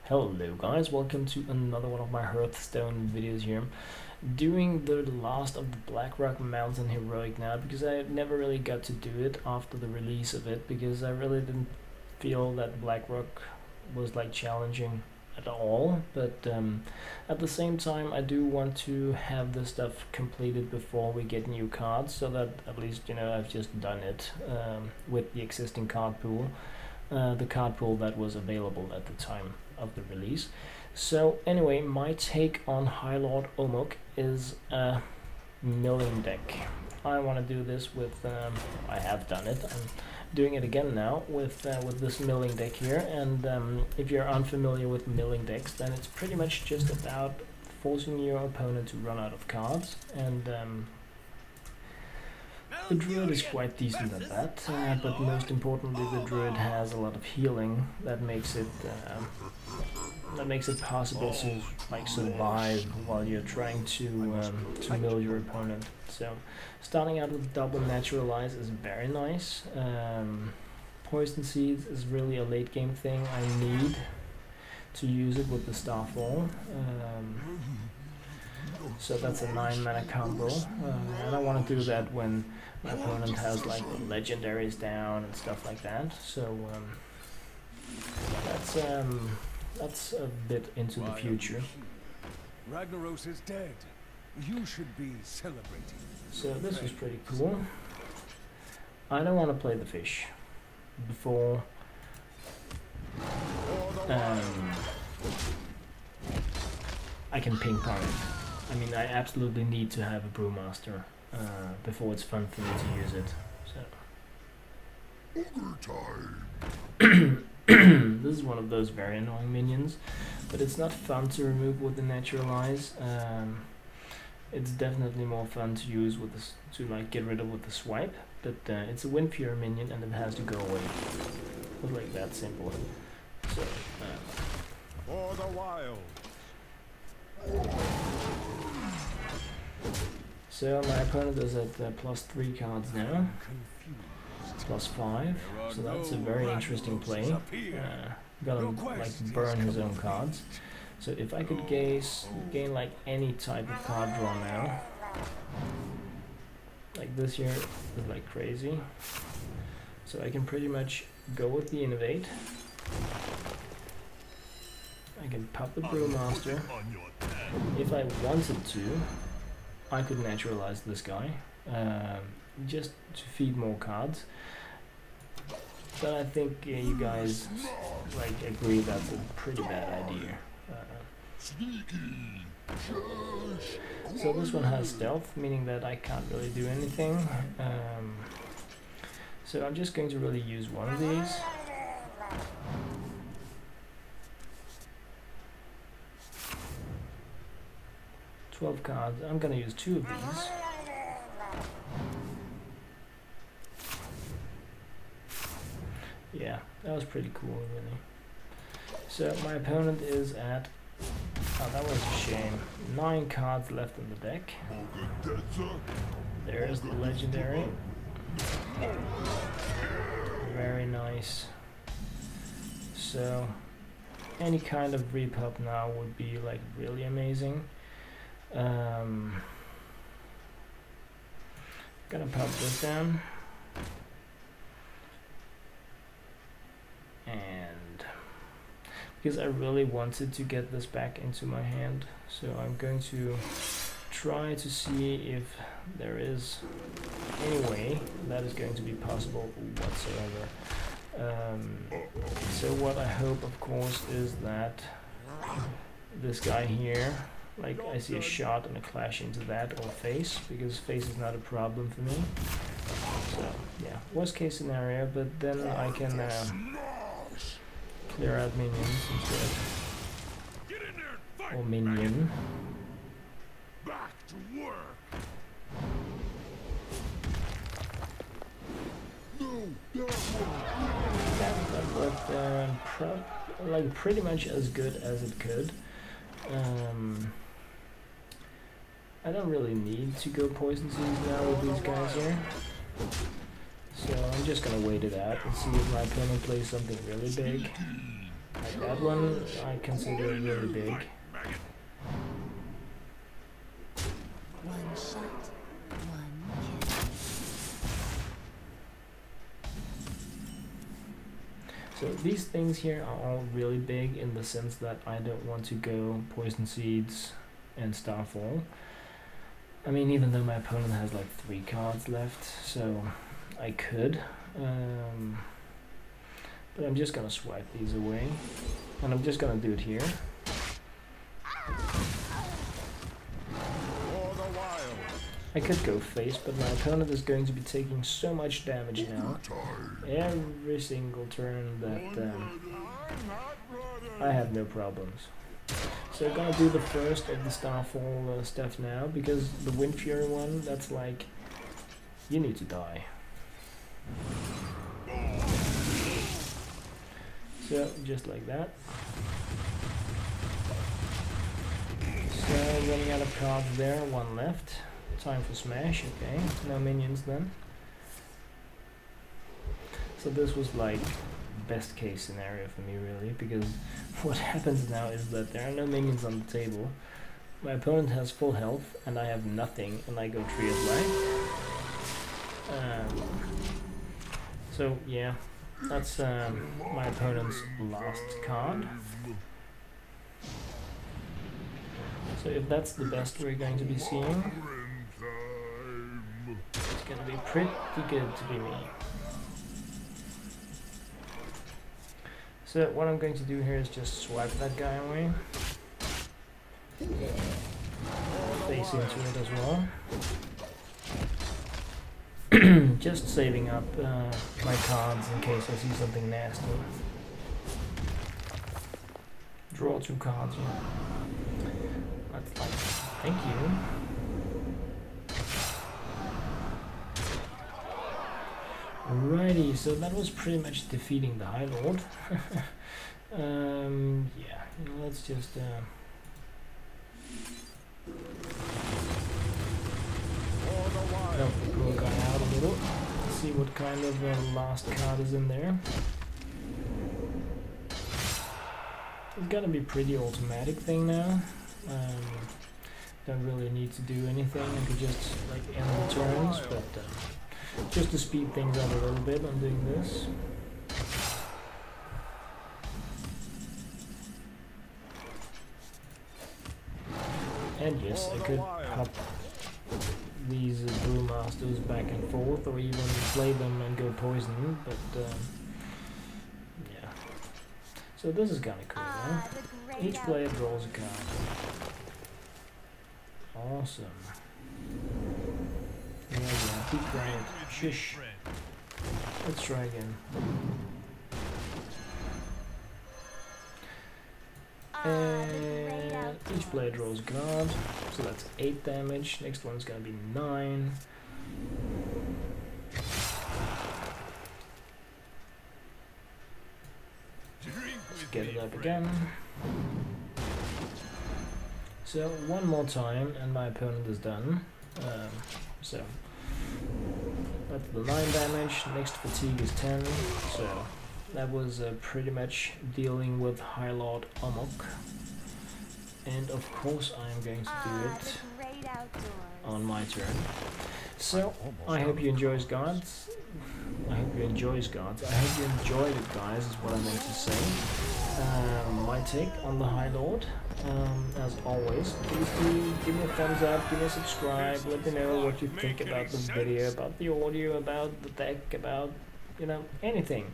Hello guys, welcome to another one of my Hearthstone videos here. Doing the last of the Blackrock Mountain heroic now because I never really got to do it after the release of it because I really didn't feel that Blackrock was like challenging at all, but at the same time I do want to have this stuff completed before we get new cards, so that at least, you know, I've just done it with the existing card pool, the card pool that was available at the time of the release. So anyway, my take on Highlord Omokk is a milling deck. I want to do this with, I have done it, I'm doing it again now with this milling deck here, and if you're unfamiliar with milling decks, then it's pretty much just about forcing your opponent to run out of cards, and the Druid is quite decent at that, but most importantly the Druid has a lot of healing that makes it possible to like survive while you're trying to mill your opponent. So starting out with double naturalize is very nice. Poison seeds is really a late game thing. I need to use it with the Starfall. So that's a 9 mana combo. I don't want to do that when my opponent has like legendaries down and stuff like that. So that's a bit into the future. Ragnaros is dead. You should be celebrating. So this was pretty cool. I don't want to play the fish before I can ping pong it. I mean, I absolutely need to have a brewmaster before it's fun for me to use it. So this is one of those very annoying minions, but it's not fun to remove with the naturalize. It's definitely more fun to use with this, to like get rid of with the swipe, but it's a Wind Fury minion and it has to go away. It's like that simple. So for the wild. So my opponent is at +3 cards now, +5, so that's a very interesting play. Gotta like burn his own cards. So if I could gain like any type of card draw now, like this here is like crazy. So I can pretty much go with the innovate. I can pop the brewmaster. If I wanted to, I could naturalize this guy, just to feed more cards. But I think you guys like agree that's a pretty bad idea. So this one has stealth, meaning that I can't really do anything. So I'm just going to really use one of these. $12 cards. I'm gonna use 2 of these. Yeah, that was pretty cool, really. So my opponent is at, oh, that was a shame, 9 cards left in the deck. There's the legendary. Very nice. So any kind of repop now would be like really amazing. Gonna pop this down, and because I really wanted to get this back into my hand, so I'm going to try to see if there is any way that is going to be possible whatsoever. So what I hope, of course, is that this guy here, like I see a shot and a clash into that, or face, because face is not a problem for me. So yeah, worst case scenario, but then I can clear out minions instead. Or minion. Back to work. That worked like pretty much as good as it could. I don't really need to go poison seeds now with these guys here, so I'm just gonna wait it out and see if my opponent plays something really big. Like that one I consider really big. One shot, one kill. So these things here are all really big in the sense that I don't want to go Poison Seeds and Starfall. I mean, even though my opponent has like 3 cards left, so I could. But I'm just gonna swipe these away. And I'm just gonna do it here. I could go face, but my opponent is going to be taking so much damage now. Every single turn that I have no problems. So I'm gonna do the first of the Starfall stuff now, because the Wind Fury one, that's like, you need to die. So, just like that. So, running out of cards there, 1 left. Time for smash, okay. No minions then. So this was like best case scenario for me really, because what happens now is that there are no minions on the table. My opponent has full health and I have nothing, and I go tree of life. So yeah, that's my opponent's last card. So if that's the best we're going to be seeing, it's gonna be pretty good to be me. So what I'm going to do here is just swipe that guy away. Face into it as well. Just saving up my cards in case I see something nasty. Draw 2 cards, yeah. That's like, thank you. Alrighty, so that was pretty much defeating the Highlord. Yeah, let's just help the poor guy out a little. See what kind of last card is in there. It's gotta be pretty automatic thing now. Don't really need to do anything. I could just like end the turns, but just to speed things up a little bit, I'm doing this. And yes, I could hop these Brewmasters back and forth, or even play them and go poison, but yeah. So this is kinda cool, huh? Each player draws a card. Awesome. Yeah, be quiet. Shush. Let's try again. And each player draws a card, so that's 8 damage. Next one's gonna be 9. Let's get it up again. So one more time and my opponent is done. So that's the 9 damage. Next fatigue is 10. So that was pretty much dealing with Highlord Omokk. And of course I am going to do it on my turn. So I hope you enjoy guys. I hope you enjoyed it, guys, is what I meant to say. My take on the Highlord. As always, please do give me a thumbs up, give me a subscribe, let me know what you think about the video, about the audio, about the deck, about, you know, anything.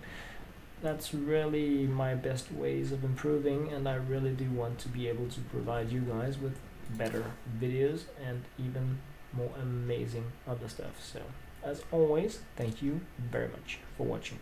That's really my best ways of improving, and I really do want to be able to provide you guys with better videos and even more amazing other stuff. So, as always, thank you very much for watching.